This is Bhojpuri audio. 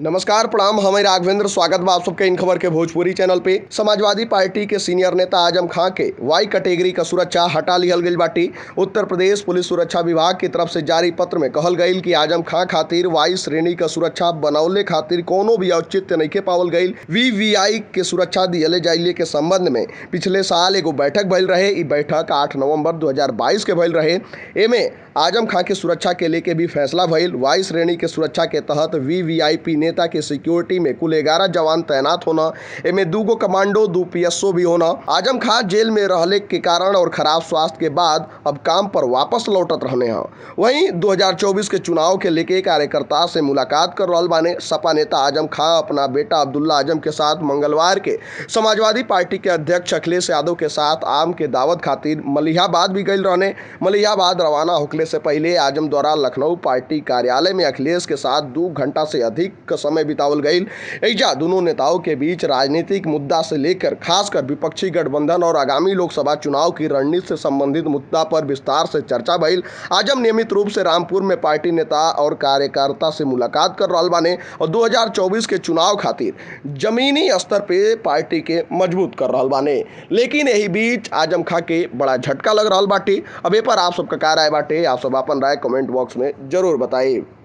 नमस्कार प्रणाम, हमें राघवेंद्र स्वागत बा आप सबके इन खबर के भोजपुरी चैनल पे। समाजवादी पार्टी के सीनियर नेता आजम खां के वाई कैटेगरी का सुरक्षा हटा लिहल गईल बाटी। उत्तर प्रदेश पुलिस सुरक्षा विभाग की तरफ से जारी पत्र में कहल गईल कि आजम खां खातिर वाई श्रेणी का सुरक्षा बनौले खातिर कोनो भी औचित्य नइखे पावल गईल। वीवीआई के सुरक्षा दिहले जाइले के संबंध में पिछले साल एगो बैठक भइल रहे। ई बैठक 8 नवंबर 2022 के भइल रहे। एमे आजम खां के सुरक्षा के लेके भी फैसला भइल। वाई श्रेणी के सुरक्षा के तहत वीवीआईपी नेता के सिक्योरिटी में कुल 11 जवान तैनात होना, एमे 2 गो कमांडो 2 पीएसओ भी होना। आजम खां जेल में रहले के कारण और खराब स्वास्थ्य के बाद अब काम पर वापस लौटत रहने हैं। वहीं 2024 के चुनाव के लेके कार्यकर्ता से मुलाकात कर रहल बाने। सपा नेता आजम खां अपना बेटा अब्दुल्ला आजम के साथ मंगलवार के समाजवादी पार्टी के अध्यक्ष अखिलेश यादव के साथ आम के दावत खातिर मलिहाबाद भी गईल रहने। मलिहाबाद रवाना होखले से पहले आजम द्वारा लखनऊ पार्टी कार्यालय में अखिलेश के साथ 2 घंटा से अधिक का समय बितावल गईल। एजा दोनों नेताओं के बीच राजनीतिक मुद्दा से लेकर खासकर विपक्षी गठबंधन और आगामी लोकसभा चुनाव की रणनीति से संबंधित मुद्दा पर विस्तार से चर्चा भइल। आजम नियमित रूप से रामपुर में पार्टी नेता और कार्यकर्ता से मुलाकात कर रहल बाने और 2024 के चुनाव खातिर जमीनी स्तर पे पार्टी के मजबूत कर रहल बाने। लेकिन यही बीच आजम खां के बड़ा झटका लग रहल बाटे। अब ए पर आप सबका क्या राय बाटे, आप सब अपन राय कमेंट बॉक्स में जरूर बताइए।